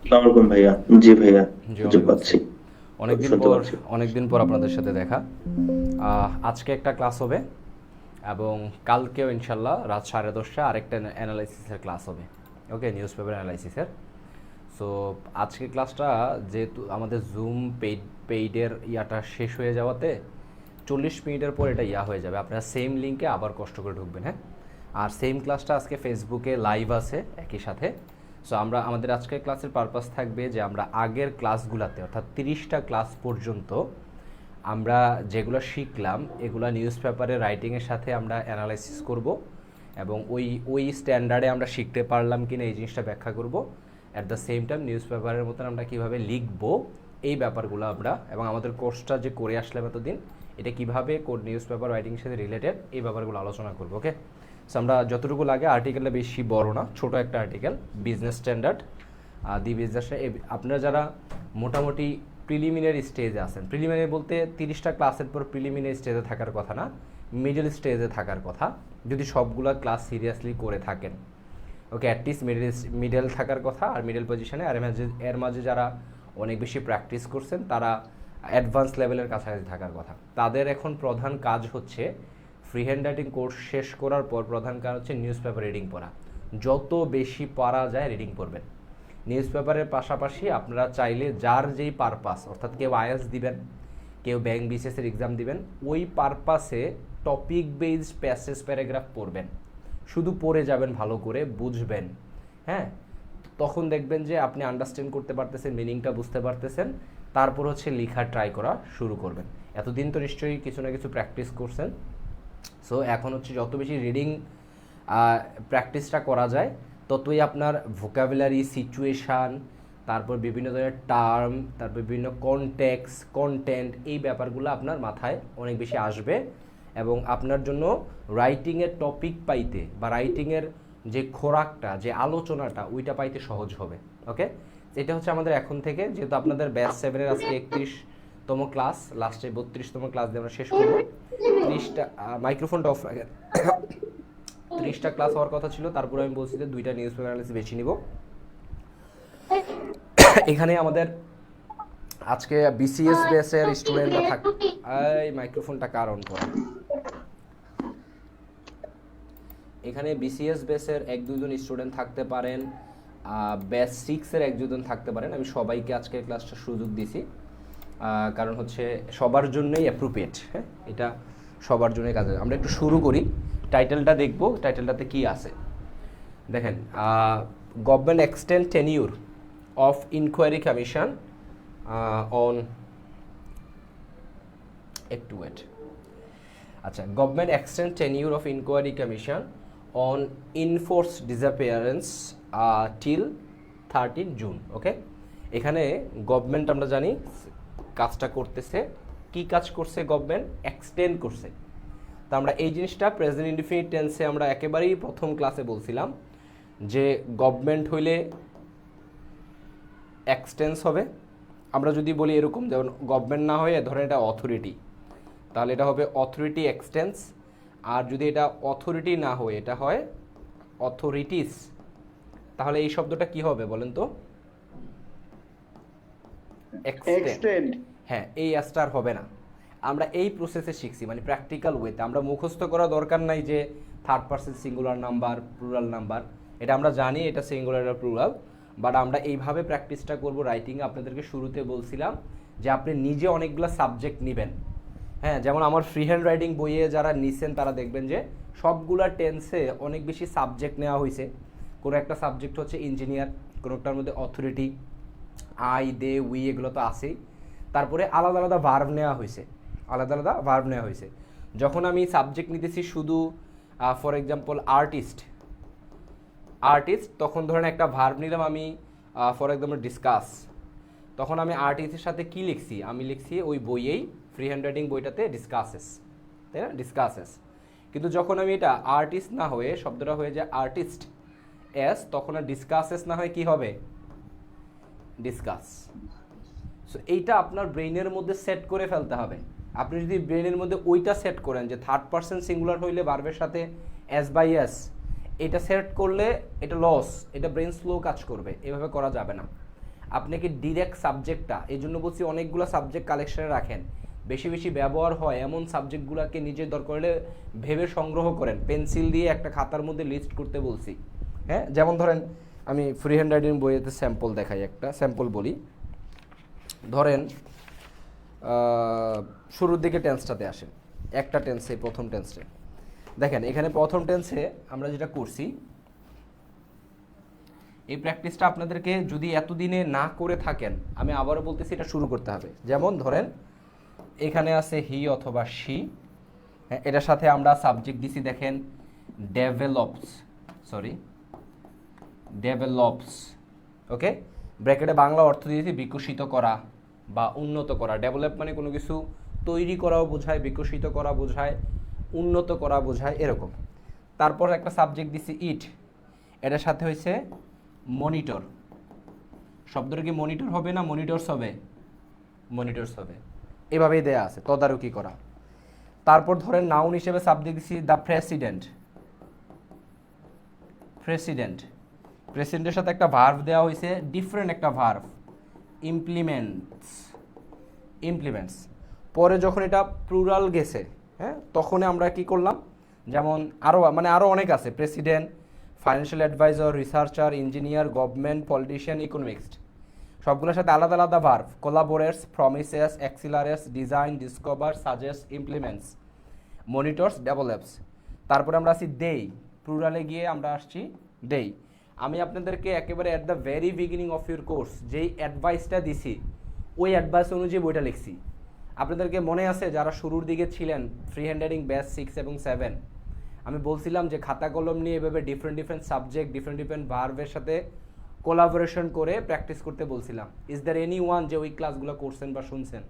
আসসালামু আলাইকুম ভাইয়া। জি ভাইয়া, জি, সুযোগ ওয়ালাইকুম পাচ্ছি, আসসালাম। অনেকদিন শুনতে পর পাচ্ছি। অনেকদিন পর আপনাদের সাথে দেখা। আজকে একটা ক্লাস হবে এবং কালকেও ইনশাল্লাহ রাত 10:30টায় আরেকটা অ্যানালাইসিসের ক্লাস হবে। ওকে, নিউজ পেপার অ্যানালাইসিসের। সো আজকের ক্লাসটা যেহেতু আমাদের জুম পেইডের ইয়াটা শেষ হয়ে যাওয়াতে 40 মিনিটের পর এটা হয়ে যাবে। আপনারা সেম লিঙ্কে আবার কষ্ট করে ঢুকবেন, হ্যাঁ। আর সেম ক্লাসটা আজকে ফেসবুকে লাইভ আছে একই সাথে। সো আমরা আমাদের আজকের ক্লাসের পারপাস থাকবে যে আমরা আগের ক্লাসগুলোতে অর্থাৎ 30টা ক্লাস পর্যন্ত আমরা যেগুলো শিখলাম এগুলো নিউজ পেপারে রাইটিংয়ের সাথে আমরা অ্যানালাইসিস করব এবং ওই স্ট্যান্ডার্ডে আমরা শিখতে পারলাম কিনা এই জিনিসটা ব্যাখ্যা করব। At the same time news পেপারের মতন আমরা কীভাবে লিখবো এই ব্যাপারগুলো আমরা, এবং আমাদের কোর্সটা যে করে আসলাম এতদিন এটা কীভাবে নিউজ পেপার রাইটিংয়ের সাথে রিলেটেড এই ব্যাপারগুলো আলোচনা করবো। ওকে, সো আমরা যতটুকু লাগে, আর্টিকেলটা বেশি বড় না, ছোট একটা আর্টিকেল, বিজনেস স্ট্যান্ডার্ড দি বিজনেসটা। আপনারা যারা মোটামুটি প্রিলিমিনারি স্টেজে আছেন, প্রিলিমিনারি বলতে 30টা ক্লাসের পর প্রিলিমিনারি স্টেজে থাকার কথা না, মিডল স্টেজে থাকার কথা, যদি সবগুলো ক্লাস সিরিয়াসলি করে থাকেন। ওকে, অ্যাটলিস্ট মিডল থাকার কথা, আর মিডল পজিশনে। আর এর মাঝে যারা অনেক বেশি প্র্যাকটিস করছেন তারা অ্যাডভান্স লেভেলের কাছাকাছি থাকার কথা। তাদের এখন প্রধান কাজ হচ্ছে ফ্রি হ্যান্ড রাইটিং কোর্স শেষ করার পর প্রধান কাজ হচ্ছে নিউজ পেপার রিডিং পড়া। যত বেশি পড়া যায় রিডিং পড়বেন। নিউজ পেপারের পাশাপাশি আপনারা চাইলে যার যেই পারপাস, অর্থাৎ কেউ আইএলটিএস দিবেন, কেউ ব্যাংক বিসিএসের এক্সাম দিবেন, ওই পারপাসে টপিক বেসড প্যাসেজ প্যারাগ্রাফ পড়বেন। শুধু পড়ে যাবেন, ভালো করে বুঝবেন, হ্যাঁ। তখন দেখবেন যে আপনি আন্ডারস্ট্যান্ড করতে পারতেছেন, মিনিংটা বুঝতে পারতেছেন। তারপর হচ্ছে লেখা ট্রাই করা শুরু করবেন। এতদিন তো নিশ্চয়ই কিছু না কিছু প্র্যাকটিস করছেন। সো এখন হচ্ছে যত বেশি রিডিং প্র্যাকটিসটা করা যায় ততই আপনার ভোকাবুলারি, সিচুয়েশান, তারপর বিভিন্ন ধরনের টার্ম, তারপর বিভিন্ন কন্টেন্ট, এই ব্যাপারগুলো আপনার মাথায় অনেক বেশি আসবে এবং আপনার জন্য রাইটিংয়ের টপিক পাইতে বা রাইটিংয়ের যে খোরাকটা, যে আলোচনাটা, ওইটা পাইতে সহজ হবে। ওকে, এটা হচ্ছে আমাদের এখন থেকে, যেহেতু আপনাদের ব্যাচ 7-এর আজকে 31তম ক্লাস, লাস্টে 32তম ক্লাস দিয়ে আমরা শেষ করবো। 30টা মাইক্রোফোনটা অফ রাখেন। 30টা ক্লাস হওয়ার কথা ছিল, তারপরে আমি বলছি যে 2টা নিউজ পেপার অ্যানালিসিস বেছে নিব। এখানে আমাদের আজকে বিসিএস বেসের স্টুডেন্টরা থাক। এই মাইক্রোফোনটা কার অন করা? এখানে বিসিএস বেসের 1-2 জন স্টুডেন্ট থাকতে পারেন, ব্যাচ 6-এর 1-2 জন থাকতে পারেন। আমি সবাইকে আজকের ক্লাসটা সুযোগ দিছি, কারণ হচ্ছে সবার জন্যই অ্যাপ্রোপ্রিয়েট, হ্যাঁ, এটা সবার জন্যই কাজে। আমরা একটু শুরু করি, টাইটেলটা দেখব, টাইটেলটাতে কি আছে দেখেন। Government extend tenure of inquiry commission on, একটু ওয়েট। আচ্ছা, government extend tenure of inquiry commission on enforce disappearance till 13 June. Okay, এখানে গভর্নমেন্ট আমরা জানি কাজটা করতেছে। কি কাজ করছে? গভর্নমেন্ট এক্সটেন্ড করছে। তো আমরা এই জিনিসটা প্রেজেন্ট ইনডিফিনিট টেন্সে আমরা একেবারেই প্রথম ক্লাসে বলছিলাম যে গভর্নমেন্ট হইলে এক্সটেন্স হবে। আমরা যদি বলি এরকম, যেমন গভর্নমেন্ট না হয়ে ধরেন এটা অথরিটি, তাহলে এটা হবে অথরিটি এক্সটেন্স। আর যদি এটা অথরিটি না হয়ে এটা হয় অথরিটিস, তাহলে এই শব্দটা কি হবে বলেন তো? এক্সটেন্ড। এক্সটেন্ড। হ্যাঁ, এই অ্যাস্টার হবে না। আমরা এই প্রসেসে শিখছি, মানে প্র্যাকটিক্যাল ওয়েতে। আমরা মুখস্থ করা দরকার নাই যে third person singular number, plural number, এটা আমরা জানি এটা সিঙ্গুলার আর প্লুরাল। বাট আমরা এইভাবে প্র্যাকটিসটা করব রাইটিংয়ে। আপনাদেরকে শুরুতে বলছিলাম যে আপনি নিজে অনেকগুলো সাবজেক্ট নেবেন, হ্যাঁ। যেমন আমার ফ্রি হ্যান্ড রাইটিং বইয়ে যারা নিছেন তারা দেখবেন যে সবগুলা টেন্সে অনেক বেশি সাবজেক্ট নেওয়া হয়েছে। কোনো একটা সাবজেক্ট হচ্ছে ইঞ্জিনিয়ার, কোনোটার মধ্যে অথরিটি, আই, দে, উই, এগুলো তো আছেই। তারপরে আলাদা আলাদা ভার্ব নেওয়া হয়েছে, আলাদা আলাদা ভার্ব নেওয়া হয়েছে। যখন আমি সাবজেক্ট নিতেছি শুধু ফর এক্সাম্পল আর্টিস্ট, তখন ধরেন একটা ভার্ব নিলাম আমি, ফর এক্সাম্পল ডিসকাস, তখন আমি আর্টিস্টের সাথে কি লিখছি? আমি লিখছি ওই বইয়েই, ফ্রি হ্যান্ড রাইটিং বইটাতে ডিসকাসেস, তাই না, ডিসকাসেস। কিন্তু যখন আমি এটা আর্টিস্ট না হয়ে শব্দটা হয়ে যায় আর্টিস্ট এস, তখন আর ডিসকাসেস না হয় কি হবে? ডিসকাস। সো এইটা আপনার ব্রেইনের মধ্যে সেট করে ফেলতে হবে। আপনি যদি ব্রেইনের মধ্যে ওইটা সেট করেন যে থার্ড পারসন সিঙ্গুলার হইলে ভার্বের সাথে এস বাই এস, এটা সেট করলে এটা লস, এটা ব্রেন স্লো কাজ করবে, এভাবে করা যাবে না। আপনি কি ডিরেক্ট সাবজেক্টটা, এই জন্য বলছি অনেকগুলো সাবজেক্ট কালেকশনে রাখেন, বেশি বেশি ব্যবহার হয় এমন সাবজেক্টগুলোকে নিজের দরকার হলে ভেবে সংগ্রহ করেন, পেন্সিল দিয়ে একটা খাতার মধ্যে লিস্ট করতে বলছি। হ্যাঁ, যেমন ধরেন আমি ফ্রি হ্যান্ড রাইটিং বইয়েতে স্যাম্পল দেখাই, একটা স্যাম্পল বলি। ধরেন শুরুর দিকে টেন্সটাতে আসেন, একটা টেন্সে, প্রথম টেন্সে দেখেন, এখানে প্রথম টেন্সে আমরা যেটা করছি, এই প্র্যাকটিসটা আপনাদেরকে যদি এতদিনে না করে থাকেন, আমি আবারও বলতেছি এটা শুরু করতে হবে। যেমন ধরেন এখানে আছে হি অথবা শি, হ্যাঁ, এটার সাথে আমরা সাবজেক্ট দিছি দেখেন ডেভেলপস, ওকে, ব্র্যাকেটে বাংলা অর্থ দিয়েছি বিকশিত করা বা উন্নত করা। ডেভেলপ মানে কোনো কিছু তৈরি করাও বোঝায়, বিকশিত করা বোঝায়, উন্নত করা বোঝায়, এরকম। তারপর একটা সাবজেক্ট দিছি ইট, এটার সাথে হয়েছে মনিটর। শব্দটা কি মনিটর হবে না মনিটরস হবে? মনিটরস হবে, এভাবেই দেয়া আছে, তদারকি করা। তারপর ধরেন নাউন হিসেবে সাবজেক্ট দিছি দ্য প্রেসিডেন্টের সাথে একটা ভার্ব দেওয়া হয়েছে, ডিফারেন্ট একটা ভার্ব, ইমপ্লিমেন্টস। পরে যখন এটা প্লুরাল গেছে, হ্যাঁ, তখন আমরা কি করলাম, যেমন আরও অনেক আছে, president, financial adviser, researcher, engineer, government, politician, economist, সবগুলোর সাথে আলাদা আলাদা verb, collaborates, promises, accelerates, design, discover, suggest, implements, monitors, develops. তারপরে আমরা আসি দেই, প্লুরালে গিয়ে আমরা আসছি দেই। আমি আপনাদেরকে একেবারে at the very beginning of your course যেই অ্যাডভাইসটা দিছি, ওই অ্যাডভাইস অনুযায়ী বইটা লিখছি। আপনাদেরকে মনে আছে যারা শুরুর দিকে ছিলেন ফ্রি হ্যান্ড রাইটিং ব্যাচ 6 এবং 7, আমি বলছিলাম যে খাতা কলম নিয়ে এভাবে ডিফারেন্ট সাবজেক্ট, ডিফারেন্ট ভার্বের সাথে কোলাবোরেশন করে প্র্যাকটিস করতে বলছিলাম। ইজ দ্যার এনি ওয়ান যে ওই ক্লাসগুলো করছেন বা শুনছেন?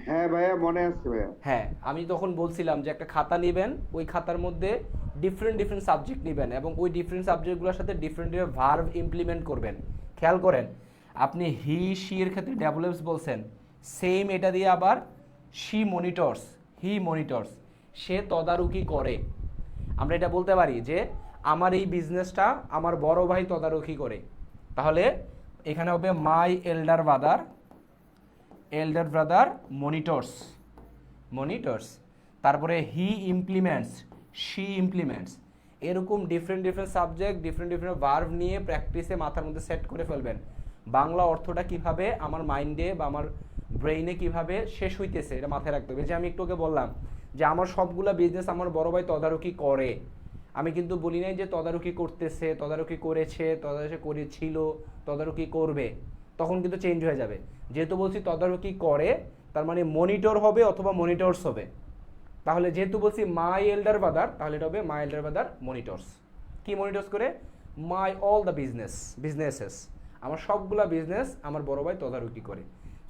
হ্যাঁ ভাইয়া, মনে আছে ভাইয়া। হ্যাঁ, আমি তখন বলছিলাম যে একটা খাতা নেবেন, ওই খাতার মধ্যে ডিফারেন্ট সাবজেক্ট নেবেন এবং ওই ডিফারেন্ট সাবজেক্টগুলোর সাথে ডিফারেন্ট ভার্ব ইমপ্লিমেন্ট করবেন। খেয়াল করেন, আপনি হি শি এর ক্ষেত্রে ডেভেলপস বলছেন, সেম এটা দিয়ে আবার হি মনিটরস, সে তদারকি করে। আমরা এটা বলতে পারি যে আমার এই বিজনেসটা আমার বড় ভাই তদারকি করে, তাহলে এখানে হবে মাই এল্ডার ব্রাদার মনিটরস। তারপরে হি ইমপ্লিমেন্টস, শি ইমপ্লিমেন্টস। এরকম ডিফারেন্ট সাবজেক্ট, ডিফারেন্ট ভার্ব নিয়ে প্র্যাকটিসে মাথার মধ্যে সেট করে ফেলবেন। বাংলা অর্থটা কিভাবে আমার মাইন্ডে বা আমার ব্রেইনে কিভাবে শেষ হইতেছে এটা মাথায় রাখতে হবে। যে আমি একটু আগে বললাম যে আমার সবগুলা বিজনেস আমার বড় ভাই তদারকি করে, আমি কিন্তু বলি নাই যে তদারকি করতেছে, তদারকি করেছে, তদারকি করেছিল, তদারকি করবে, তখন কিন্তু চেঞ্জ হয়ে যাবে। যেহেতু বলছি তদারকি করে, তার মানে মনিটর হবে অথবা মনিটরস হবে। তাহলে যেহেতু বলছি মাই এল্ডার ব্রাদার, তাহলে এটা হবে মাই এল্ডার ব্রাদার মনিটরস। কি মনিটরস করে? মাই অল দ্য বিজনেসেস, আমার সবগুলা বিজনেস আমার বড় ভাই তদারকি করে।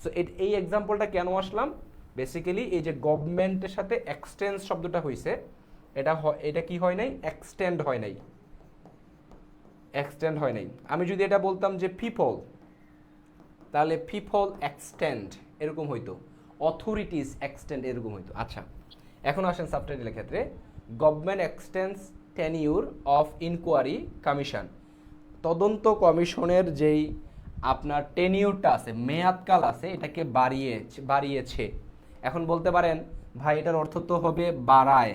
সো এই এক্সাম্পলটা কেন আসলাম, বেসিক্যালি এই যে গভর্নমেন্টের সাথে এক্সটেন্স শব্দটা হয়েছে, এটা কি হয় নাই, এক্সটেন্ড হয় নাই। আমি যদি এটা বলতাম যে পিপল, তাহলে পিপল এক্সটেন্ড এরকম হইতো, অথরিটিস এক্সটেন্ড এরকম হইতো। আচ্ছা, এখন আসেন সাবটাইটেলের ক্ষেত্রে, government extends tenure of inquiry commission, তদন্ত কমিশনের যেই আপনার টেনিউরটা আছে, মেয়াদকাল আছে, এটাকে বাড়িয়েছে। এখন বলতে পারেন ভাই এটার অর্থ তো হবে বাড়ায়,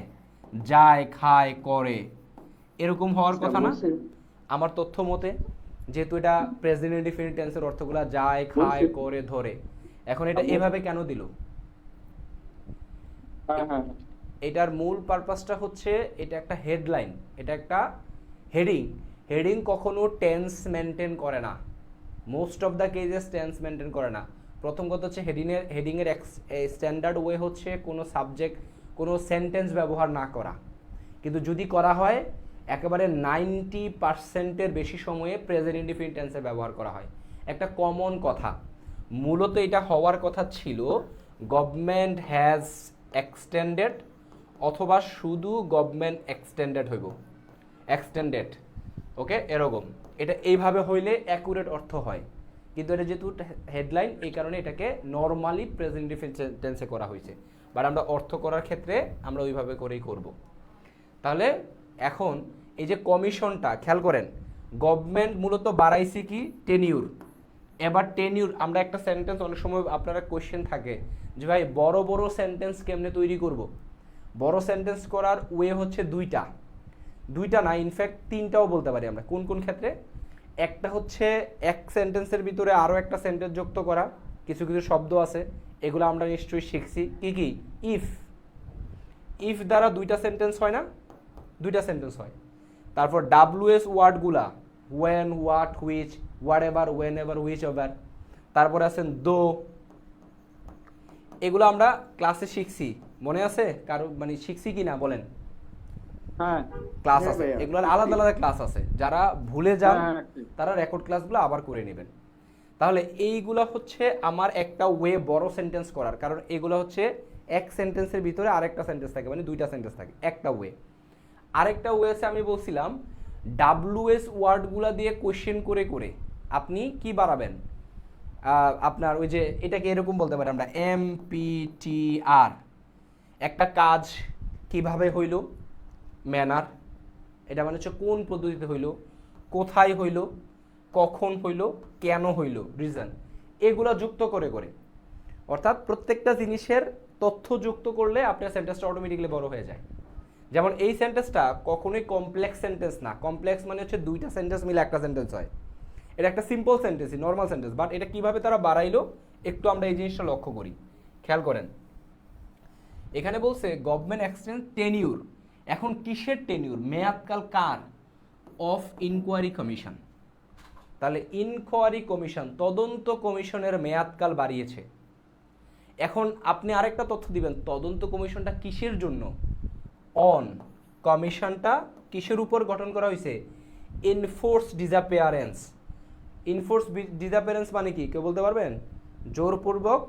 যায়, খায়, করে, এরকম হওয়ার কথা না? আমার তথ্য মতে যেহেতু এটা প্রেজেন্ট ইনডিফিনিট টেন্সের অর্থগুলো যায়, খায়, করে, ধরে, এখন এটা এভাবে কেন দিল? এটার মূল পারপাসটা হচ্ছে এটা একটা হেডলাইন, এটা একটা হেডিং কখনো টেন্স মেনটেন করে না, most of the cases tense maintain করে না। প্রথম কথা হচ্ছে হেডিংয়ের স্ট্যান্ডার্ড ওয়ে হচ্ছে কোনো সাবজেক্ট, কোনো সেন্টেন্স ব্যবহার না করা, কিন্তু যদি করা হয় একেবারে 90% বেশি সময়ে প্রেজেন্ট ইনডিফিনিট টেন্সের ব্যবহার করা হয়। একটা কমন কথা, মূলত এটা হওয়ার কথা ছিল গভর্নমেন্ট হ্যাজ এক্সটেন্ডেড, অথবা শুধু গভর্নমেন্ট এক্সটেন্ডেড হইব, এক্সটেন্ডেড, ওকে, এরকম। এটা এইভাবে হইলে অ্যাকুরেট অর্থ হয়, কিন্তু এটা যেহেতু হেডলাইন, এই কারণে এটাকে নর্মালি প্রেজেন্ট ইনডিফিনিট টেন্সে করা হয়েছে, বাট আমরা অর্থ করার ক্ষেত্রে আমরা ওইভাবে করেই করব। তাহলে এখন এই যে কমিশনটা খেয়াল করেন, গভর্নমেন্ট মূলত বাড়াইছে কি টেনিউর, এবার টেনিউর, আমরা একটা সেন্টেন্স অনেক সময় আপনারা কোয়েশ্চেন থাকে যে ভাই বড় বড় সেন্টেন্স কেমনে তৈরি করব। বড় সেন্টেন্স করার ওয়ে হচ্ছে দুইটা না, ইনফ্যাক্ট তিনটাও বলতে পারি আমরা। কোন কোন ক্ষেত্রে? একটা হচ্ছে এক সেন্টেন্সের ভিতরে আরও একটা সেন্টেন্স যুক্ত করা, কিছু কিছু শব্দ আছে এগুলো আমরা নিশ্চয়ই শিখছি। কি কি? ইফ দ্বারা দুইটা সেন্টেন্স হয় না? দুইটা সেন্টেন্স হয়। তারপর ডাব্লিউএস ওয়ার্ডগুলা, when, what, which, whatever, whenever, whichever. তারপরে আছেন দো, এগুলো আমরা ক্লাসে শিখছি, মনে আছে কারো? মানে শিখছি কি না বলেন? হ্যাঁ ক্লাস হ্যাঁ আছে, ভাইয়া। এগুলোর আলাদা আলাদা ক্লাস আছে, যারা ভুলে যান হ্যাঁ, হ্যাঁ, ঠিক। তারা রেকর্ড ক্লাসগুলো আবার করে নেবেন। তাহলে এইগুলো হচ্ছে আমার একটা ওয়ে বড় সেন্টেন্স করার, কারণ এগুলো হচ্ছে এক সেন্টেন্সের ভিতরে আরেকটা সেন্টেন্স থাকে, মানে দুইটা সেন্টেন্স থাকে, একটা ওয়ে। আরেকটা ওয়ে আছে, আমি বলছিলাম ডাব্লিউএস ওয়ার্ডগুলো দিয়ে কোয়েশ্চেন করে করে আপনি কি বাড়াবেন। আপনার ওই যে এটাকে এরকম বলতে পারি আমরা, MPTR, একটা কাজ কিভাবে হইল, ম্যানার, এটা মানে হচ্ছে কোন পদ্ধতিতে হইল, কোথায় হইল, কখন হইল, কেন হইল, রিজন, এগুলা যুক্ত করে করে। অর্থাৎ প্রত্যেকটা জিনিসের তথ্য যুক্ত করলে আপনার সেন্টেন্সটা অটোমেটিক্যালি বড় হয়ে যায়। যেমন এই সেন্টেন্সটা কখনোই কমপ্লেক্স সেন্টেন্স না। কমপ্লেক্স মানে হচ্ছে দুইটা সেন্টেন্স মিলে একটা সেন্টেন্স হয়। এটা একটা সিম্পল সেন্টেন্সই, নর্মাল সেন্টেন্স, বাট এটা কিভাবে তারা বাড়াইলো একটু আমরা এই জিনিসটা লক্ষ্য করি, খেয়াল করেন। এখানে বলছে গভর্নমেন্ট এক্সটেন্ড টেনিউর। এখন কিসের টেনিউর? মেয়াদকাল কার? Of inquiry commission. তাহলে ইনকোয়ারি কমিশন, তদন্ত কমিশনের মেয়াদকাল বাড়িয়েছে। এখন আপনি আরেকটা তথ্য দিবেন, তদন্ত কমিশনটা কিসের জন্য? অন, কমিশনটা কিসের উপর গঠন করা হয়েছে? Enforce disappearance. এনফোর্স ডিসঅ্যাপিয়ারেন্স মানে কি কেউ বলতে পারবেন? জোরপূর্বক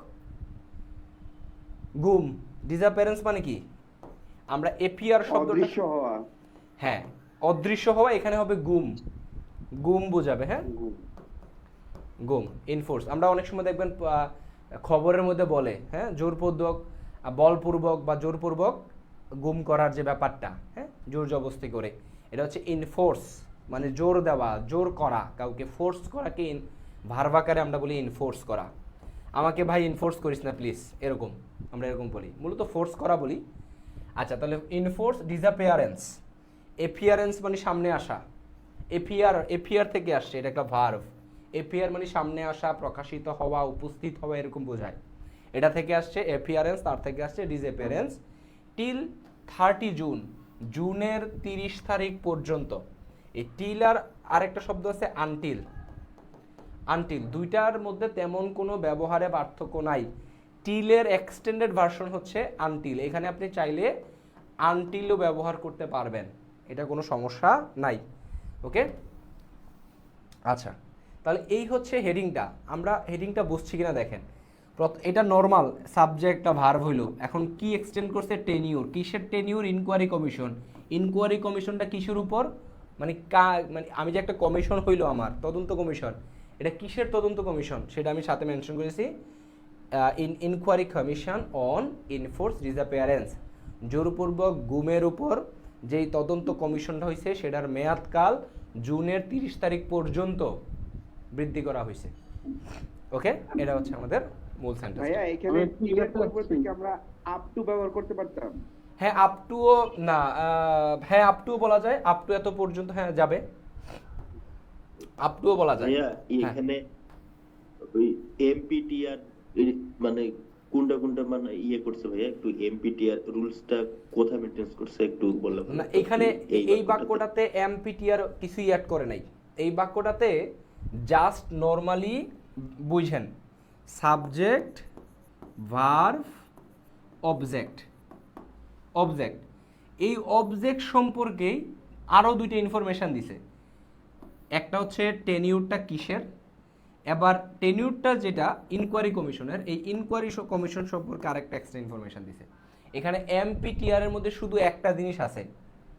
গুম। ডিসঅ্যাপিয়ারেন্স মানে কি? আমরা এপিআর শব্দটা, অদৃশ্য হওয়া। হ্যাঁ, অদৃশ্য হওয়া, এখানে হবে গুম, গুম বোঝাবে। হ্যাঁ, গুম, এনফোর্স। আমরা অনেক সময় দেখবেন খবরের মধ্যে বলে, হ্যাঁ, জোরপূর্বক, বলপূর্বক বা জোরপূর্বক গুম করার যে ব্যাপারটা, হ্যাঁ, জোর জবস্তি করে, এটা হচ্ছে ইনফোর্স, মানে জোর দেওয়া, জোর করা, কাউকে ফোর্স করাকে ভার্ব আকারে আমরা বলি ইনফোর্স করা। আমাকে ভাই ইনফোর্স করিস না প্লিজ, এরকম আমরা এরকম বলি, মূলত ফোর্স করা বলি। আচ্ছা, তাহলে ইনফোর্স ডিসঅ্যাপিয়ারেন্স। এপিয়ারেন্স মানে সামনে আসা, এপিয়ার থেকে আসছে, এটা একটা ভার্ব। এপিয়ার মানে সামনে আসা, প্রকাশিত হওয়া, উপস্থিত হওয়া, এরকম বোঝায়। এটা থেকে আসছে এপিয়ারেন্স, তার থেকে আসছে ডিসঅ্যাপিয়ারেন্স। টিল 30 জুন, জুনের 30 তারিখ পর্যন্ত। এই টিল আর আরেকটা শব্দ আছে আনটিল। আনটিল, দুইটার মধ্যে তেমন কোনো ব্যবহারে পার্থক্য নাই। টিলের এক্সটেন্ডেড ভার্সন হচ্ছে আনটিল। এখানে আপনি চাইলে আনটিলও ব্যবহার করতে পারবেন, এটা কোনো সমস্যা নাই। ওকে, আচ্ছা, তাহলে এই হচ্ছে হেডিংটা। আমরা হেডিংটা বুঝছি কিনা দেখেন। এটা নর্মাল সাবজেক্ট ভার্ব হইল। এখন কি এক্সটেন্ড করছে? টেনিউর। কিসের টেনিউর? Inquiry commission. ইনকোয়ারি কমিশনটা কিসের উপর? মানে মানে আমি যে একটা কমিশন হইল আমার, তদন্ত কমিশন, এটা কিসের তদন্ত কমিশন সেটা আমি সাথে মেনশন করেছি, inquiry commission on enforce disappearance. জোরপূর্বক গুমের উপর যেই তদন্ত কমিশনটা হয়েছে সেটার মেয়াদকাল জুনের 30 তারিখ পর্যন্ত বৃদ্ধি করা হয়েছে। ওকে, এটা হচ্ছে আমাদের মূল সেন্টেন্স। ভাইয়া এখানে টিলের পরিবর্তে কি আমরা আপ টু ব্যবহার করতে পারতাম? হ্যাঁ, আপ টুও না, হ্যাঁ আপ টুও বলা যায়, আপ টু এত পর্যন্ত, হ্যাঁ যাবে, আপ টুও বলা যায়। ভাইয়া হ্যাঁ, এখানে ওই এমপিটিআর মানে কোনটা কোনটা মানে ইয়ে করছে ভাইয়া, একটু এমপিটিআর রুলসটা কোথায় মেইনটেইন করছে একটু বললে ভালো না হতো। এখানে এই বাক্যটাতে এমপিটিআর কিছুই অ্যাড করে নাই। এই বাক্যটাতে জাস্ট নর্মালি বুঝেন সাবজেক্ট, ভার্ব, অবজেক্ট। অবজেক্ট, এই অবজেক্ট সম্পর্কেই আরও দুইটা ইনফরমেশান দিছে। একটা হচ্ছে টেনিউরটা কিসের, এবার টেনিউরটা যেটা ইনকোয়ারি কমিশনের, এই ইনকোয়ারি কমিশন সম্পর্কে আরেকটা এক্সট্রা ইনফরমেশান দিছে। এখানে এমপিটিআর এর মধ্যে শুধু একটা জিনিস আছে।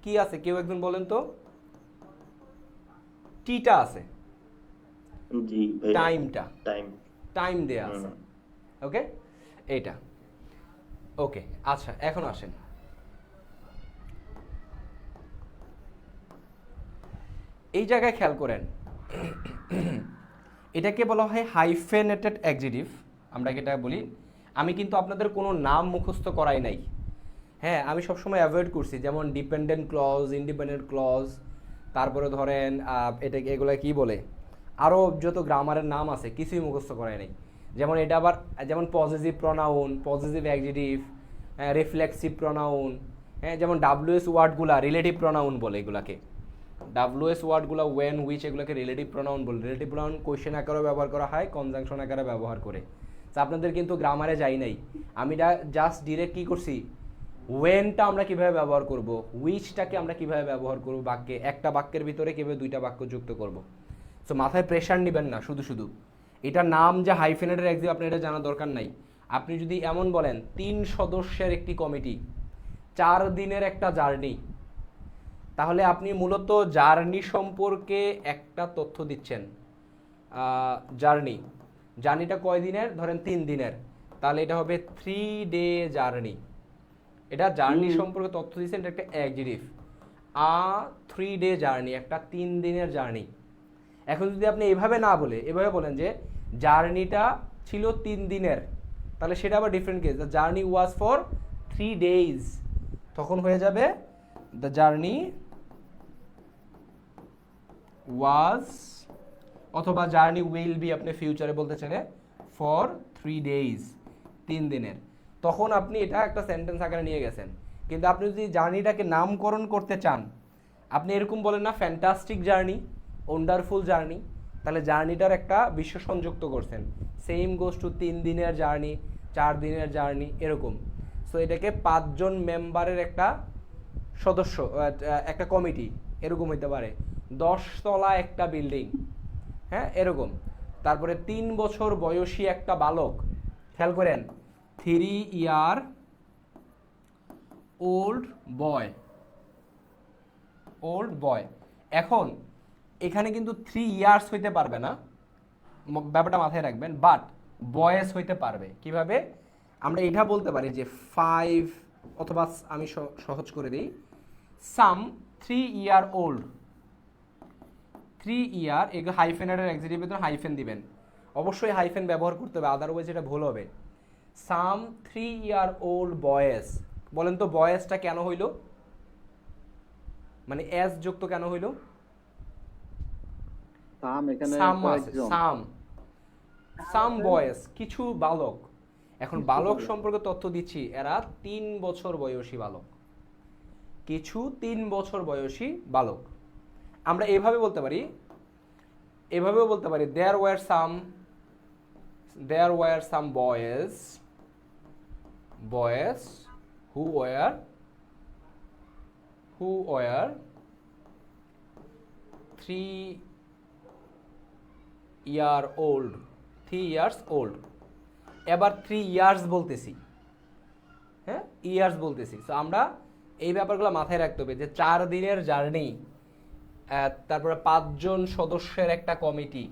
কি আছে কেউ একজন বলেন তো? টিটা আছে, জি ভাইয়া, টাইমটা, টাইম টাইম দেয়া আছে। ওকে, এইটা ওকে। আচ্ছা, এখন আসেন এই জায়গায় খেয়াল করেন। এটাকে বলা হয় হাইফেনেটেড অ্যাডজেক্টিভ, আমরা এটা বলি। আমি কিন্তু আপনাদের কোনো নাম মুখস্থ করাই নাই, হ্যাঁ, আমি সবসময় অ্যাভয়েড করছি, যেমন ডিপেন্ডেন্ট ক্লজ, ইন্ডিপেন্ডেন্ট ক্লজ, তারপরে ধরেন এটাকে এগুলো কি বলে, আরও যত গ্রামারের নাম আছে কিছুই মুখস্থ করাই নাই। যেমন এটা আবার যেমন positive pronoun, positive adjective, reflexive pronoun, হ্যাঁ, যেমন ডাব্লিউএস ওয়ার্ডগুলা রিলেটিভ প্রনাউন বলে এগুলাকে। ডাব্লিউএস ওয়ার্ডগুলো ওয়েন, হুইচ, এগুলোকে রিলেটিভ প্রনাউন বলে। রিলেটিভ প্রনাউন কোয়েশ্চেন আকারেও ব্যবহার করা হয়, কনজাংশন আকারে ব্যবহার করে। তো আপনাদের কিন্তু গ্রামারে যাই নাই, আমি জাস্ট ডিরেক্ট কী করছি, ওয়েনটা আমরা কিভাবে ব্যবহার করব, হুইচটাকে আমরা কিভাবে ব্যবহার করব বাক্যে, একটা বাক্যের ভিতরে কিভাবে দুইটা বাক্য যুক্ত করব। সো মাথায় প্রেশার নেবেন না শুধু শুধু, এটা নাম যে হাইফেনেটেড অ্যাডজেক্টিভ আপনার এটা জানা দরকার নাই। আপনি যদি এমন বলেন 3 সদস্যের একটি কমিটি, 4 দিনের একটা জার্নি, তাহলে আপনি মূলত জার্নি সম্পর্কে একটা তথ্য দিচ্ছেন। জার্নিটা কয় দিনের, ধরেন 3 দিনের, তাহলে এটা হবে 3 ডে জার্নি। এটা জার্নি সম্পর্কে তথ্য দিচ্ছেন, এটা একটা অ্যাডজেক্টিভ। 3 ডে জার্নি, একটা 3 দিনের জার্নি। এখন যদি আপনি এভাবে না বলে এভাবে বলেন যে জার্নিটা ছিল 3 দিনের, তাহলে সেটা আবার different case. The journey was for 3 days, তখন হয়ে যাবে দ্য জার্নি ওয়াজ, অথবা জার্নি উইল বি, আপনি ফিউচারে বলতে চাইলে ফর 3 ডেজ, 3 দিনের, তখন আপনি এটা একটা সেন্টেন্স আকারে নিয়ে গেছেন। কিন্তু আপনি যদি জার্নিটাকে নামকরণ করতে চান, আপনি এরকম বলেন না ফ্যান্টাস্টিক জার্নি, ওয়ান্ডারফুল জার্নি, তাহলে জার্নিটার একটা বিশ্ব সংযুক্ত করছেন। সেম গোস টু 3 দিনের জার্নি, 4 দিনের জার্নি, এরকম। সো এটাকে 5 জন মেম্বারের একটা সদস্য, একটা কমিটি, এরকম হইতে পারে। 10 তলা একটা বিল্ডিং, হ্যাঁ, এরকম। তারপরে 3 বছর বয়সী একটা বালক, খেয়াল করেন 3 ইয়ার ওল্ড বয়। এখন এখানে কিন্তু 3 ইয়ার্স হইতে পারবে না, ব্যাপারটা মাথায় রাখবেন, বাট বয়েস হইতে পারবে। কিভাবে? আমরা এটা বলতে পারি যে 5, অথবা আমি সহজ করে দিই, সাম 3 ইয়ার ওল্ড। 3 ইয়ার, এগুলো হাইফেনের এক্সিটিভ ভিতরে হাইফেন দিবেন, অবশ্যই হাইফেন ব্যবহার করতে হবে, আদারওয়াইজ এটা ভুল হবে। সাম 3 ইয়ার ওল্ড বয়েস। বলেন তো বয়েসটা কেন হইল, মানে এস যুক্ত কেন হইল? সাম বয়েস, কিছু বালক। এখন বালক সম্পর্কে তথ্য দিচ্ছি, এরা 3 বছর বয়সী বালক, কিছু 3 বছর বয়সী বালক। আমরা এভাবেও বলতে পারি there were some boys who were 3 years old। এবার 3 ইয়ার্স বলতেছি, হ্যাঁ, ইয়ার্স বলতেছি। সো আমরা এই ব্যাপারগুলো মাথায় রাখতে হবে যে 4 দিনের জার্নি, তারপরে 5 জন সদস্যের একটা কমিটি,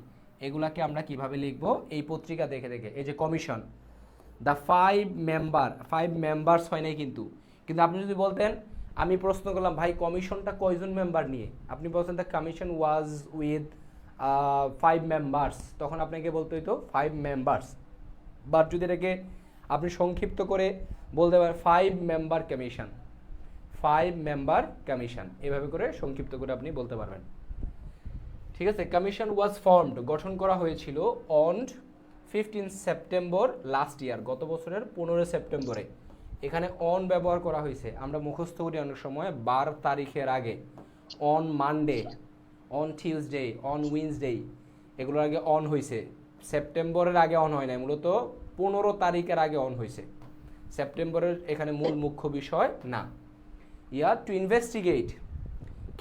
এগুলাকে আমরা কিভাবে লিখবো এই পত্রিকা দেখে দেখে। এই যে কমিশন, দ্য 5 মেম্বার্স হয় নাই কিন্তু আপনি যদি বলতেন, আমি প্রশ্ন করলাম ভাই কমিশনটা কয়জন মেম্বার নিয়ে, আপনি বলছেন the commission was with 5 members, তখন আপনাকে বলতে হইতো 5 মেম্বার্স। বাট যদি এটাকে আপনি সংক্ষিপ্ত করে বলতে পারেন 5 মেম্বার কমিশন, এভাবে করে সংক্ষিপ্ত করে আপনি বলতে পারবেন। ঠিক আছে, কমিশন ওয়াজ ফর্মড, গঠন করা হয়েছিল অন 15 সেপ্টেম্বর লাস্ট ইয়ার, গত বছরের 15 সেপ্টেম্বরে। এখানে অন ব্যবহার করা হয়েছে, আমরা মুখস্থ করি অনেক সময় 12 তারিখের আগে, on Monday, on Tuesday, on Wednesday, এগুলোর আগে অন হয়েছে। সেপ্টেম্বরের আগে অন হয় নাই, মূলত 15 তারিখের আগে অন হয়েছে, সেপ্টেম্বরের এখানে মূল মুখ্য বিষয় না। To investigate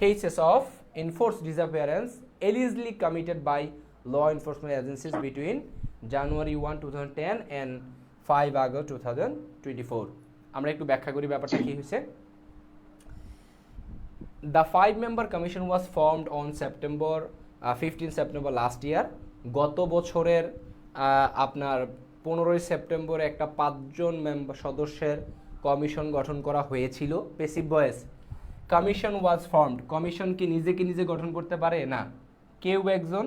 cases of enforced disappearance allegedly committed by law enforcement agencies between January 1, 2010 and 5 August 2024. আমরা একটু ব্যাখ্যা করি ব্যাপারটা কি হয়েছে। The 5-member commission was formed on 15 September last year. গত বছরের আপনার 15 সেপ্টেম্বরে একটা 5 জন সদস্যের কমিশন গঠন করা হয়েছিল। Passive voice, commission was formed, commission কি নিজে গঠন করতে পারে না, কেউ একজন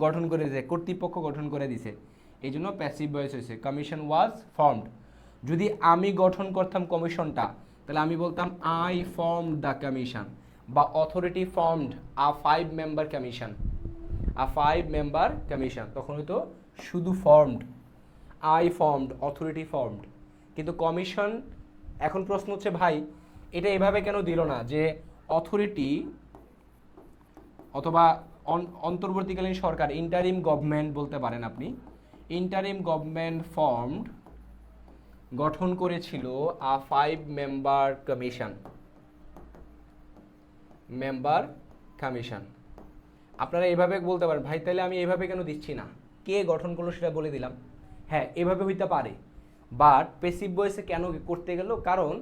গঠন করে দিয়েছে, কর্তৃপক্ষ গঠন করে দিছে, এই জন্য প্যাসিভ ভয়েস হয়েছে। Commission was formed. যদি আমি গঠন করতাম কমিশনটা, তাহলে আমি বলতাম আই ফর্মড দ্য কমিশন, বা অথরিটি ফর্মড আ 5 মেম্বার কমিশন, আ 5 মেম্বার কমিশন, তখন হয়তো শুধু formed, I formed, authority formed. কিন্তু কমিশন, এখন প্রশ্ন হচ্ছে ভাই এটা এভাবে কেন দিল না যে অথরিটি অথবা অন্তর্বর্তীকালীন সরকার, ইন্টারিম গভর্নমেন্ট বলতে পারেন আপনি, ইন্টারিম গভর্নমেন্ট ফর্মড, গঠন করেছিল আ 5 মেম্বার কমিশন, মেম্বার কমিশন। আপনারা এভাবে বলতে পারেন ভাই তাহলে আমি এভাবে কেন দিচ্ছি না, কে গঠন করলো সেটা বলে দিলাম। হ্যাঁ এভাবে হইতে পারে, বাট প্যাসিভ ভয়েসে কেন করতে গেল, কারণ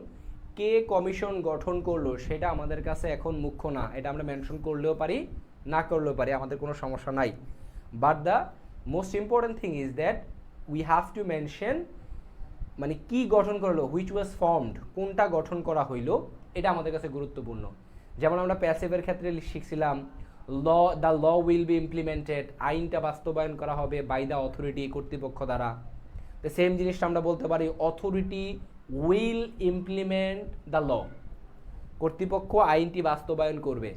কে কমিশন গঠন করলো সেটা আমাদের কাছে এখন মুখ্য না, এটা আমরা মেনশন করলেও পারি না করলেও পারি, আমাদের কোনো সমস্যা নাই। But the most important thing is that we have to mention মানে কি গঠন করলো, হুইচ ওয়াজ ফর্মড, কোনটা গঠন করা হইলো, এটা আমাদের কাছে গুরুত্বপূর্ণ। যেমন আমরা প্যাসিভের ক্ষেত্রে শিখছিলাম the law will be implemented, আইনটা বাস্তবায়ন করা হবে বাই দ্য অথরিটি, কর্তৃপক্ষ দ্বারা। তো সেম জিনিসটা আমরা বলতে পারি authority will implement the law, কর্তৃপক্ষ আইনটি বাস্তবায়ন করবে।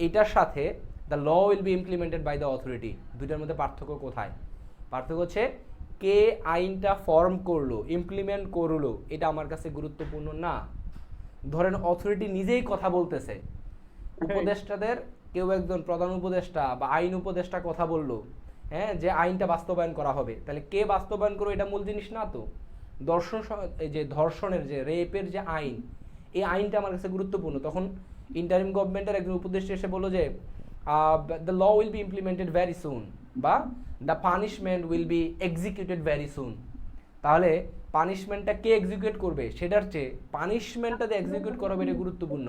এটার সাথে the law will be implemented by the authority, দুইটার মধ্যে পার্থক্য কোথায়? পার্থক্য হচ্ছে কে আইনটা ফর্ম করলো, ইমপ্লিমেন্ট করলো, এটা আমার কাছে গুরুত্বপূর্ণ না। ধরেন অথরিটি নিজেই কথা বলতেছে, উপদেষ্টাদের কেউ একজন প্রধান উপদেষ্টা বা আইন উপদেষ্টা কথা বললো, হ্যাঁ, যে আইনটা বাস্তবায়ন করা হবে, তাহলে কে বাস্তবায়ন করবে এটা মূল জিনিস না তো। এই যে ধর্ষণের যে রেপের যে আইন, এই আইনটা আমার কাছে গুরুত্বপূর্ণ। তখন ইন্টারিম গভর্নমেন্টের একজন উপদেষ্টা এসে বললো যে the law will be implemented very soon, বা the punishment will be executed very soon. তাহলে পানিশমেন্টটা কে এক্সিকিউট করবে সেটার চেয়ে পানিশমেন্টটা যে এক্সিকিউট করা হবে এটা গুরুত্বপূর্ণ।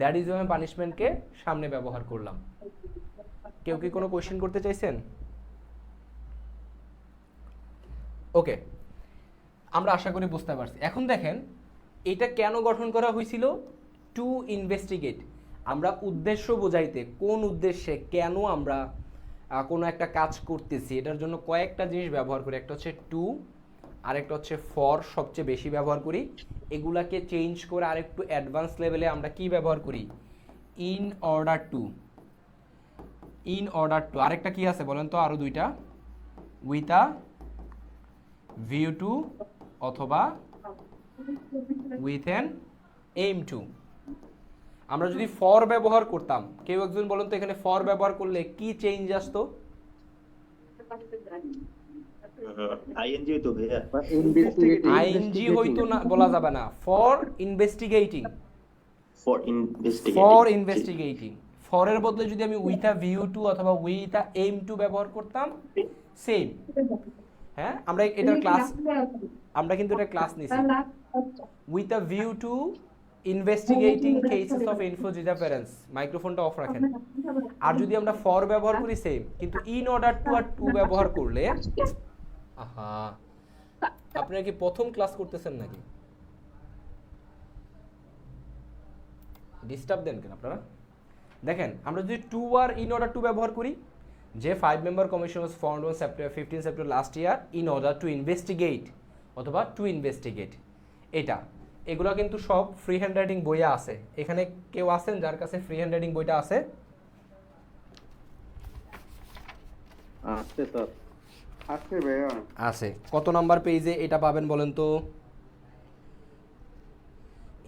দ্যাট ইজ আমি পানিশমেন্টকে সামনে ব্যবহার করলাম। কেউ কি কোনো কোয়েশ্চেন করতে চাইছেন? ওকে, আমরা আশা করি বুঝতে পারছি। এখন দেখেন এটা কেন গঠন করা হয়েছিল, টু ইনভেস্টিগেট। আমরা উদ্দেশ্য বোঝাইতে, কোন উদ্দেশ্যে কেন আমরা কোনো একটা কাজ করতেছি, এটার জন্য কয়েকটা জিনিস ব্যবহার করি। একটা হচ্ছে টু, আরেকটা হচ্ছে ফর, সবচেয়ে বেশি ব্যবহার করি। এগুলাকে চেঞ্জ করে আরেকটু অ্যাডভান্স লেভেলে আমরা কি ব্যবহার করি, in order two. In order two, আরেকটা কি আছে বলেন তো, আরো দুইটা, উইথ আ ভিউ টু অথবা উইথ অ্যান এইম টু। আমরা যদি ফর ব্যবহার করতাম, কেউ একজন বলেন তো এখানে ফর ব্যবহার করলে কি চেঞ্জ আসতো? আইএনজি তো ভাইয়া, আইএনজি হয়তো না, বলা যাবে না, ফর ইনভেস্টিগেটিং, ফর ইনভেস্টিগেটিং। ফরের বদলে যদি আমি উইথ আ ভিউ টু অথবা উইথ আ এইম টু ব্যবহার করতাম, সেম। হ্যাঁ, আমরা এটার ক্লাস, আমরা কিন্তু এটা ক্লাস নিছি, with a view to investigating cases of ইনফো ডিসঅ্যাপিয়ারেন্স। মাইক্রোফোনটা অফ রাখেন। আর যদি আমরা ফর ব্যবহার করি সেম, কিন্তু ইন অর্ডার টু আর টু ব্যবহার করলে, আহা, আপনারা কি প্রথম ক্লাস করতেছেন নাকি? ডিস্টার্ব দেন কেন আপনারা? দেখেন আমরা যদি টু আর ইন অর্ডার টু ব্যবহার করি, যে 5 member commission was formed on 15 September last year in order to investigate অথবা টু ইনভেস্টিগেট, এগুলো কিন্তু সব ফ্রি হ্যান্ড রাইটিং বইয়ে আছে। এখানে কেউ আছেন যার কাছে ফ্রি হ্যান্ড রাইটিং বইটা আছে? আছে স্যার, আছে ভাইয়া, আছে। কত নাম্বার পেজে এটা পাবেন বলেন তো?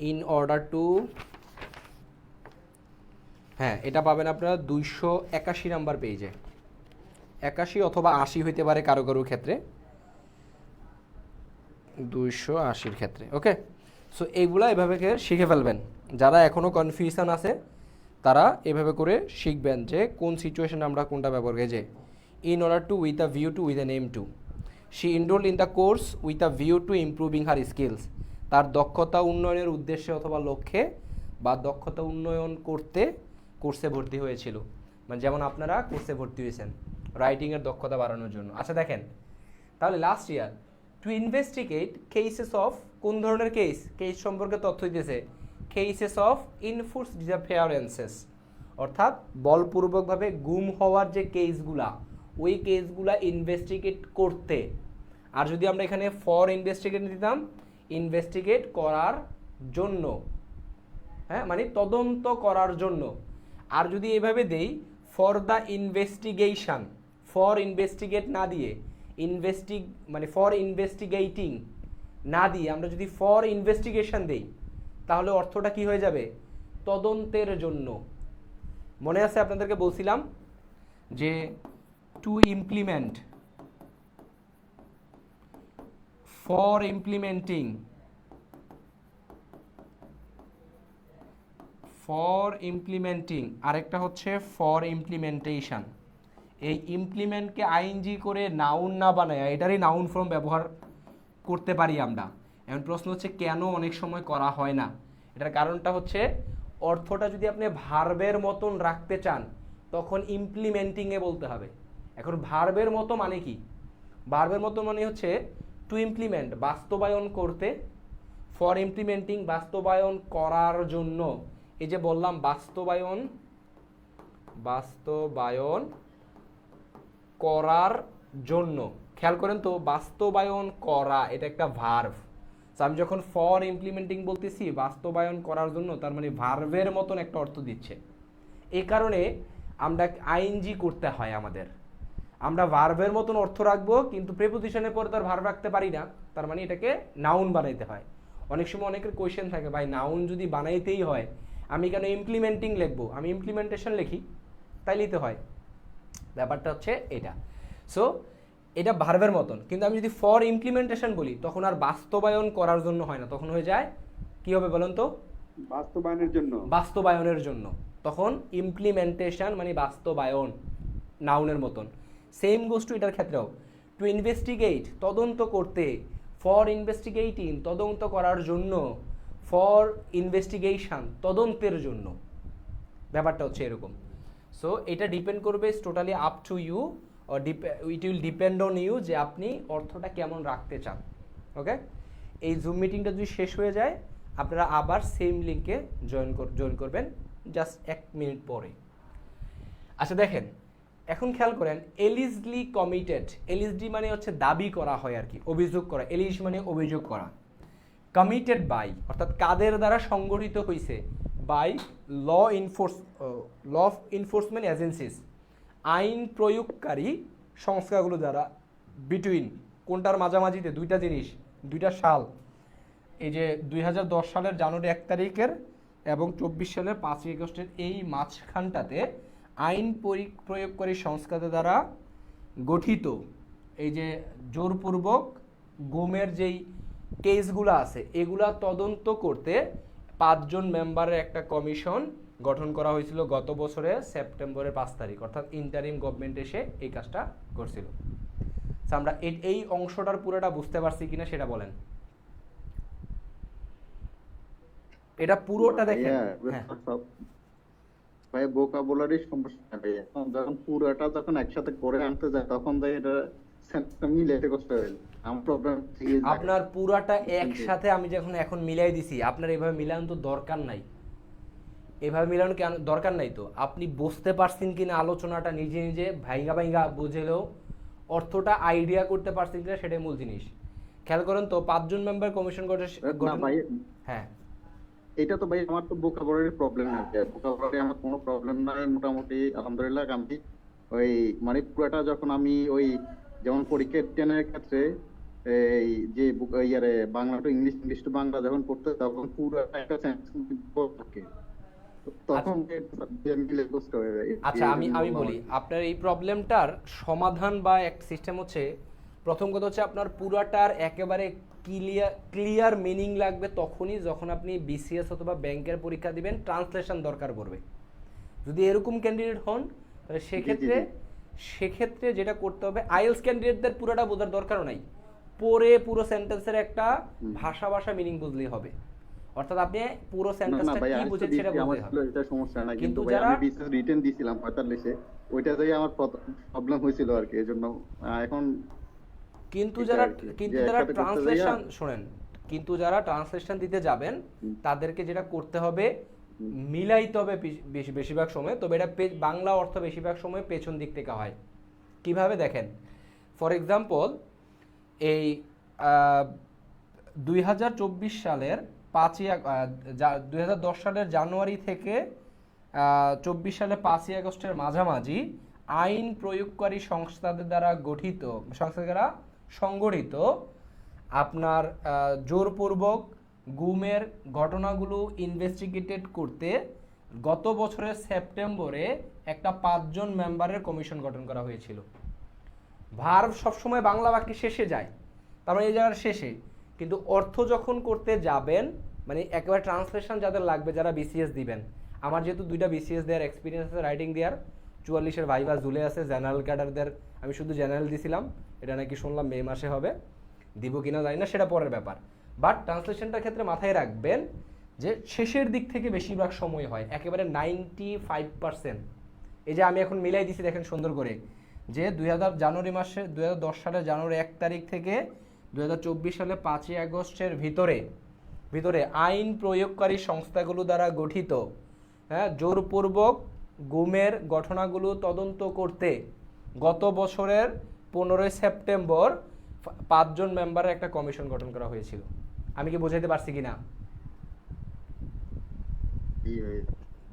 ইন অর্ডার টু, হ্যাঁ এটা পাবেন আপনারা 281 নাম্বার পেজে, 81 অথবা 80 হইতে পারে কারো কারো ক্ষেত্রে, 280 ক্ষেত্রে। ওকে, সো এইগুলা এভাবে শিখে ফেলবেন। যারা এখনও কনফিউশন আছে তারা এভাবে করে শিখবেন যে কোন সিচুয়েশনে আমরা কোনটা ব্যবহার করি। যে in order to with a view to with an aim to, she enrolled in the course with a view to improving her skills. তার দক্ষতা উন্নয়নের উদ্দেশ্যে অথবা লক্ষ্যে বা দক্ষতা উন্নয়ন করতে কোর্সে ভর্তি হয়েছিল। মানে যেমন আপনারা কোর্সে ভর্তি হয়েছেন রাইটিংয়ের দক্ষতা বাড়ানোর জন্য। আচ্ছা দেখেন, তাহলে last year to investigate cases of, কোন ধরনের কেস, কেস সম্পর্কে তথ্য দিতেছে, কেসেস অফ ইনফোর্স ডিসঅ্যাপিয়ারেন্সেস, অর্থাৎ বলপূর্বকভাবে গুম হওয়ার যে কেসগুলা, ওই কেসগুলা ইনভেস্টিগেট করতে। আর যদি আমরা এখানে ফর ইনভেস্টিগেট দিতাম, ইনভেস্টিগেট করার জন্য, হ্যাঁ, মানে তদন্ত করার জন্য। আর যদি এভাবে দেই for the investigation, for investigate না দিয়ে মানে ফর ইনভেস্টিগেটিং না দিয়ে আমরা যদি ফর ইনভেস্টিগেশন দেই, তাহলে অর্থটা কি হয়ে যাবে? তদন্তের জন্য। মনে আছে আপনাদেরকে বলছিলাম যে to implement, for implementing, for implementing, আরেকটা হচ্ছে ফর ইমপ্লিমেন্টেশন। এই ইমপ্লিমেন্টকে আইএনজি করে নাউন না বানায় এটারই নাউন ফর্ম ব্যবহার করতে পারি আমরা। এখন প্রশ্ন হচ্ছে কেন অনেক সময় করা হয় না? এটার কারণটা হচ্ছে অর্থটা যদি আপনি ভার্বের মতন রাখতে চান তখন ইমপ্লিমেন্টিংয়ে বলতে হবে। এখন ভার্বের মতো মানে কি? ভার্বের মতো মানে হচ্ছে টু ইমপ্লিমেন্ট, বাস্তবায়ন করতে, ফর ইমপ্লিমেন্টিং, বাস্তবায়ন করার জন্য। এই যে বললাম বাস্তবায়ন, বাস্তবায়ন করার জন্য। খেয়াল করেন তো, বাস্তবায়ন করা এটা একটা ভার্ব। আমি যখন ফর ইমপ্লিমেন্টিং বলতেছি বাস্তবায়ন করার জন্য, তার মানে ভার্বের মতন একটা অর্থ দিচ্ছে। এই কারণে আমরা আইএনজি করতে হয় আমাদের। আমরা ভার্বের মতন অর্থ রাখবো কিন্তু প্রিপোজিশনের পর তার ভার্ব রাখতে পারি না, তার মানে এটাকে নাউন বানাইতে হয়। অনেক সময় অনেকের কোয়েশ্চেন থাকে, ভাই নাউন যদি বানাইতেই হয় আমি কেন ইমপ্লিমেন্টিং লিখবো? আমি ইমপ্লিমেন্টেশন লিখি, তাই লিখতে হয়। ব্যাপারটা হচ্ছে এটা। সো এটা ভার্বের মতন, কিন্তু আমি যদি ফর ইমপ্লিমেন্টেশন বলি তখন আর বাস্তবায়ন করার জন্য হয় না, তখন হয়ে যায় কি হবে বলেন তো? বাস্তবায়নের জন্য। বাস্তবায়নের জন্য। তখন ইমপ্লিমেন্টেশন মানে বাস্তবায়ন, নাউনের মতন। সেম গোস টু এটার ক্ষেত্রেও। টু ইনভেস্টিগেট, তদন্ত করতে, ফর ইনভেস্টিগেটিং, তদন্ত করার জন্য, ফর ইনভেস্টিগেশন, তদন্তের জন্য। ব্যাপারটা হচ্ছে এরকম। সো এটা ডিপেন্ড করবে, totally up to you, it will depend on you যে আপনি অর্থটা কেমন রাখতে চান। ওকে, এই জুম মিটিংটা যদি শেষ হয়ে যায় আপনারা আবার সেম লিঙ্কে জয়েন করবেন জাস্ট 1 মিনিট পরে। আচ্ছা দেখেন, এখন খেয়াল করেন, এলিজলি কমিটেড, এলিজডি মানে হচ্ছে দাবি করা হয় আর কি, অভিযোগ করা। এলিজ মানে অভিযোগ করা। কমিটেড বাই অর্থাৎ কাদের দ্বারা সংগঠিত হয়েছে? বাই ল এনফোর্সমেন্ট এজেন্সিস, আইন প্রয়োগকারী সংস্থাগুলো দ্বারা। বিটুইন কোনটার মাঝামাঝিতে? দুইটা জিনিস, দুইটা সাল। এই যে 2010 সালের জানুয়ারি 1 তারিখের এবং 24 সালের 5ই আগস্টের এই মাঝখানটাতে আইন প্রয়োগকারী সংস্থাদের দ্বারা গঠিত এই যে জোরপূর্বক গুমের যেই কেসগুলো আছে এগুলা তদন্ত করতে 5 জন মেম্বারের একটা কমিশন গঠন করা হয়েছিল গত বছরের সেপ্টেম্বরের 5 তারিখ, অর্থাৎ ইন্টারিম গভর্নমেন্ট এসে এই কাজটা করছিল। আমরা এই অংশটার পুরোটা বুঝতে পারছি কিনা সেটা বলেন। এটা পুরোটা দেখেন। হ্যাঁ ভাই, ভোকাবুলারি সমস্যা ভাই। যখন পুরোটা যখন একসাথে করে আনতে যায় তখন যাই এটা মিলাইতে কষ্ট হয়। আমার প্রবলেম আপনার পুরাটা একসাথে আমি যখন এখন মিলাই দিছি, আপনার এভাবে মিলানো তো দরকার নাই। এভাবে মিলানো কেন দরকার নাই? তো আপনি বুঝতে পারছেন কিনা আলোচনাটা, নিজে নিজে ভাইঙ্গা ভাইঙ্গা বুঝেলেও অর্থটা আইডিয়া করতে পারছেন কিনা সেটাই মূল জিনিস। খেয়াল করেন তো, 5 জন মেম্বার কমিশন গঠন। হ্যাঁ এটা তো ভাই আমার তো ভোকাবুলারি প্রবলেম নাই, ভোকাবুলারি আমার কোনো প্রবলেম নাই, মোটামুটি আলহামদুলিল্লাহ। আমি ওই মানে পুরোটা যখন আমি ওই যেমন পরীক্ষা 10-এর ক্ষেত্রে এই যে ইয়ারে Bangla to English, English to Bangla যখন পড়তে তখন পুরো একটা সেন্টেন্স থাকে, তখন মিলে কষ্ট হয়ে যায়। আচ্ছা আমি বলি আপনার এই প্রবলেমটার সমাধান বা এক সিস্টেম হচ্ছে, প্রথম কথা হচ্ছে আপনার পুরাটার একেবারে ক্লিয়ার মিনিং লাগবে তখনই যখন আপনি বিসিএস অথবা ব্যাংকের পরীক্ষা দিবেন, ট্রান্সলেশন দরকার পড়বে। যদি এরকম ক্যান্ডিডেট হন তাহলে সেক্ষেত্রে যেটা করতে হবে, আইএলস ক্যান্ডিডেটদের পুরোটা বোঝার দরকারও নাই, পড়ে পুরো সেন্টেন্সের একটা ভাষা মিনিং বুঝলেই হবে। অর্থাৎ আপনি পুরো সেন্টেন্সটা কি বুঝেন সেটা বুঝতে হবে। এটা সমস্যা না, কিন্তু ভাই আমি বিসিএস রিটেন দিছিলাম 45-এ, ওইটাতেই আমার প্রবলেম হয়েছিল আর কি। এজন্য এখন কিন্তু যারা ট্রান্সলেশন শুনেন, কিন্তু যারা ট্রান্সলেশন দিতে যাবেন তাদেরকে যেটা করতে হবে, মিলাইতে হবে বেশিরভাগ সময়। তবে এটা বাংলা অর্থ বেশিরভাগ সময় পেছন দিক থেকে হয়, কিভাবে দেখেন, ফর এক্সাম্পল এই 2024 সালের 2010 সালের জানুয়ারি থেকে 24 সালের 5ই আগস্টের মাঝামাঝি আইন প্রয়োগকারী সংস্থাদের দ্বারা সংগঠিত আপনার জোরপূর্বক গুমের ঘটনাগুলো ইনভেস্টিগেটেড করতে গত বছরের সেপ্টেম্বরে একটা 5 জন মেম্বারের কমিশন গঠন করা হয়েছিল। ভার্ব সবসময় বাংলা বাক্যে শেষে যায়, তার মানে এই জায়গার শেষে, কিন্তু অর্থ যখন করতে যাবেন, মানে একেবারে ট্রান্সলেশন যাদের লাগবে, যারা বিসিএস দিবেন, আমার যেহেতু 2টা বিসিএস দেওয়ার এক্সপিরিয়েন্স আছে, রাইটিং দেওয়ার, 44-এর ভাইভা ঝুলে আছে, জেনারেল ক্যাডারদের আমি শুধু জেনারেল দিছিলাম, এটা নাকি শুনলাম মে মাসে হবে, দিব কিনা জানি না, সেটা পরের ব্যাপার। বাট ট্রান্সলেশনটার ক্ষেত্রে মাথায় রাখবেন যে শেষের দিক থেকে বেশিরভাগ সময় হয়, একেবারে 95%। এই যে আমি এখন মিলাই দিছি দেখেন সুন্দর করে, যে 2010 সালের জানুয়ারি 1 তারিখ থেকে 2024 সালে 5ই আগস্টের ভিতরে আইন প্রয়োগকারী সংস্থাগুলো দ্বারা গঠিত, হ্যাঁ, জোরপূর্বক গুমের ঘটনাগুলো তদন্ত করতে গত বছরের 15ই সেপ্টেম্বর 5 জন মেম্বারের একটা কমিশন গঠন করা হয়েছিল। আমি কি বোঝাইতে পারছি কিনা?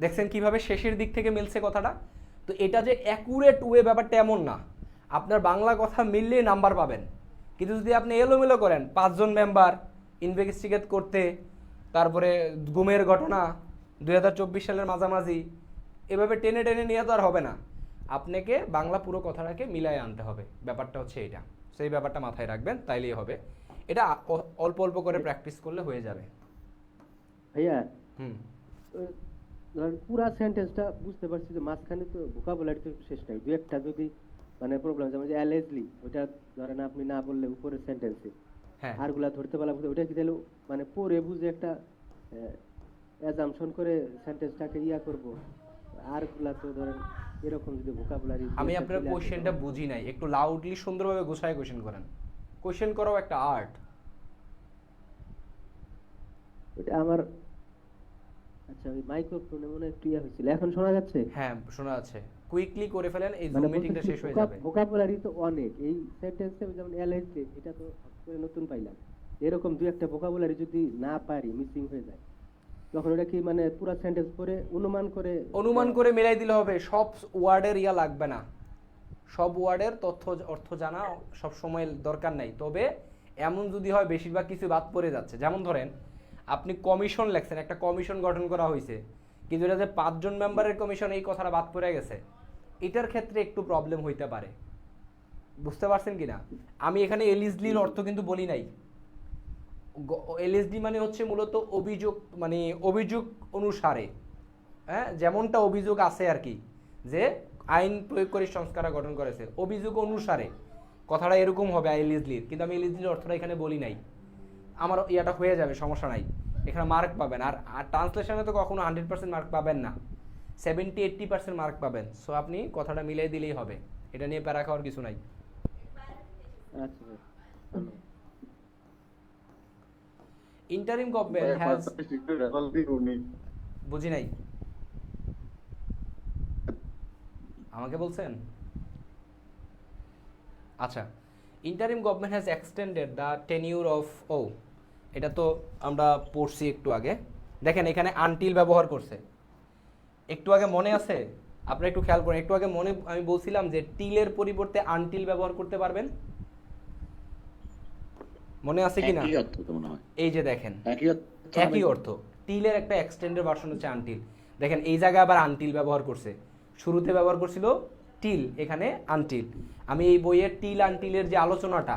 দেখছেন কিভাবে শেষের দিক থেকে মিলছে কথাটা? তো এটা যে অ্যাকুরেট ওয়ে ব্যাপারটা এমন না, আপনার বাংলা কথা মিললেই নাম্বার পাবেন, কিন্তু যদি আপনি এলোমেলো করেন 5 জন মেম্বার ইনভেস্টিগেট করতে, তারপরে গুমের ঘটনা 2024 সালের মাঝামাঝি, এভাবে টেনে টেনে নিয়ে তো আর হবে না, আপনাকে বাংলা পুরো কথাটাকে মিলাই আনতে হবে। ব্যাপারটা হচ্ছে এটা, সেই ব্যাপারটা মাথায় রাখবেন, তাইলেই হবে। এটা অল্প অল্প করে প্র্যাকটিস করলে হয়ে যাবে। ভাইয়া ধরেন পুরা সেন্টেন্সটা বুঝতে পারছি, যে মাঝখানে তো ভোকাবুলারি তো শেষ নাই, দু একটা যদি মানে প্রবলেম, যেমন যে অ্যালেজলি, ওটা ধরেন আপনি না বললে উপরের সেন্টেন্সে হ্যাঁ, আরগুলা ধরতে পারলাম, ওটা কি তাহলে মানে পরে বুঝে একটা অ্যাজাম্পশন করে সেন্টেন্সটাকে করব, আরগুলা তো ধরেন এরকম যদি ভোকাবুলারি। আমি আপনার কোশ্চেনটা বুঝি নাই, একটু লাউডলি সুন্দরভাবে গোছায় কোশ্চেন করেন। কোশ্চেন করাও একটা আর্ট। ওটা আমার, আচ্ছা ওই মাইক্রোফোনে মনে একটু হয়েছিল, এখন শোনা যাচ্ছে? হ্যাঁ শোনা যাচ্ছে, কুইকলি করে ফেলেন, এই মানে জুম মিটিংটা শেষ হয়ে যাবে। ভোকাবুলারি তো অনেক এই সেন্টেন্সে, যেমন অ্যালার্জি, এটা তো করে নতুন পাইলাম, এরকম দুই একটা ভোকাবুলারি যদি না পারি, মিসিং হয়ে যায়, তখন ওটা কি মানে পুরো সেন্টেন্স পরে অনুমান করে মিলাই দিলে হবে। সব ওয়ার্ডের লাগবে না, সব ওয়ার্ডের অর্থ জানা সব সময় দরকার নাই, তবে এমন যদি হয় বেশিরভাগ কিছু বাদ পড়ে যাচ্ছে, যেমন ধরেন আপনি কমিশন লেখছেন, একটা কমিশন গঠন করা হয়েছে, কিন্তু এটা যে 5 জন মেম্বারের কমিশন, এই কথাটা বাদ পড়ে গেছে, এটার ক্ষেত্রে একটু প্রবলেম হইতে পারে। বুঝতে পারছেন কিনা? আমি এখানে এলিজলির অর্থ কিন্তু বলি নাই। এলএসডি মানে হচ্ছে মূলত অভিযোগ, মানে অভিযোগ অনুসারে, হ্যাঁ, যেমনটা অভিযোগ আছে আর কি, যে আইন প্রয়োগকারী সংস্কার গঠন করেছে অভিযোগ অনুসারে, কথাটা এরকম হবে এলএসডির, কিন্তু আমি এলএসডির অর্থটা এখানে বলি নাই। আমার ইয়াটা হয়ে যাবে, সমস্যা নাই, এখানে মার্ক পাবেন। আর ট্রান্সলেশনে তো কখনো 100% মার্ক পাবেন না, 70-80% মার্ক পাবেন। সো আপনি কথাটা মিলাই দিলেই হবে, এটা নিয়ে প্যারা খাওয়ার কিছু নাই। আচ্ছা ইন্টারিম গভর্নমেন্ট হ্যাজ, বুঝি নাই, আমাকে বলছেন? আচ্ছা, interim government has extended the tenure of, এটা তো আমরা পড়ছি একটু আগে। দেখেন এখানে আনটিল ব্যবহার করছে, একটু আগে মনে আছে? আপনারা একটু খেয়াল করেন, একটু আগে আমি বলছিলাম যে টিলের পরিবর্তে আনটিল ব্যবহার করতে পারবেন, মনে আছে কিনা? এই যে দেখেন একই অর্থ, টিলের একটা এক্সটেন্ডেড ভার্সন হচ্ছে আনটিল। দেখেন এই জায়গায় আবার আনটিল ব্যবহার করছে, শুরুতে ব্যবহার করছিল টিল, এখানে আনটিল। আমি এই বইয়ের টিল আনটিলের যে আলোচনাটা,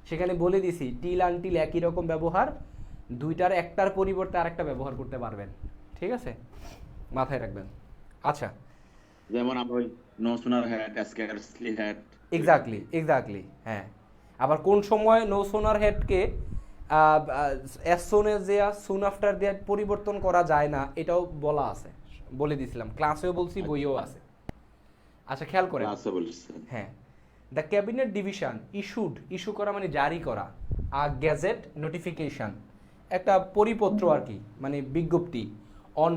সেখানে বলে দিছি টিল আনটিল একই রকম ব্যবহার, দুইটার একটার পরিবর্তে আরেকটা ব্যবহার করতে পারবেন, ঠিক আছে, মাথায় রাখবেন। আচ্ছা, যেমন আমরা ওই no sooner had scarcely had, exactly হ্যাঁ। আবার কোন সময় no sooner হেডকে as soon as দেয়া, সুন আফটার দেয়া পরিবর্তন করা যায় না, এটাও বলা আছে, বলে দিছিলাম, ক্লাসেও বলছি, বইও আছে। আচ্ছা খেয়াল করেন, হ্যাঁ, দ্য ক্যাবিনেট ডিভিশন ইস্যু করা মানে জারি করা, আর গ্যাজেট নোটিফিকেশন একটা পরিপত্র আর কি, মানে বিজ্ঞপ্তি, অন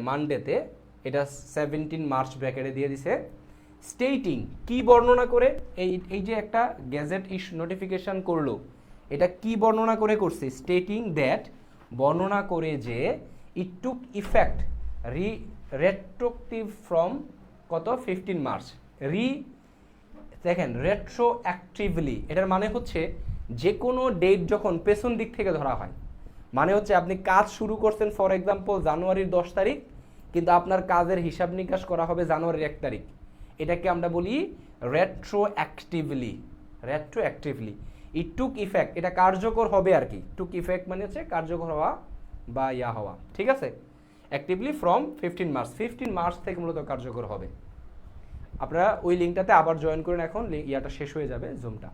মানডেতে, এটা 17 মার্চ ব্র্যাকেটে দিয়ে দিছে, স্টেটিং কি বর্ণনা করে, এই যে একটা গ্যাজেট নোটিফিকেশন করলো, এটা কি বর্ণনা করে করছে? স্টেটিং দ্যাট, বর্ণনা করে যে ইট টুক ইফেক্ট রেট্রোক্টিভ ফ্রম কত 15 মার্চ। দেখেন রেট্রো অ্যাক্টিভলি, এটার মানে হচ্ছে যে কোনো ডেট যখন পেছন দিক থেকে ধরা হয়, মানে হচ্ছে আপনি কাজ শুরু করছেন ফর এক্সাম্পল জানুয়ারির 10 তারিখ, কিন্তু আপনার কাজের হিসাব নিকাশ করা হবে জানুয়ারির 1 তারিখ, এটাকে আমরা বলি রেট্রো অ্যাক্টিভলি। রেট্রো অ্যাক্টিভলি ইট টুক ইফেক্ট, এটা কার্যকর হবে আর কি। টুক ইফেক্ট মানে হচ্ছে কার্যকর হওয়া বা ইয়া হওয়া, ঠিক আছে। অ্যাক্টিভলি ফ্রম 15 মার্চ, 15 মার্চ থেকে মূলত কার্যকর হবে। আপনারা ওই লিঙ্কটাতে আবার জয়েন করেন, এখন ইয়াটা শেষ হয়ে যাবে জুমটা।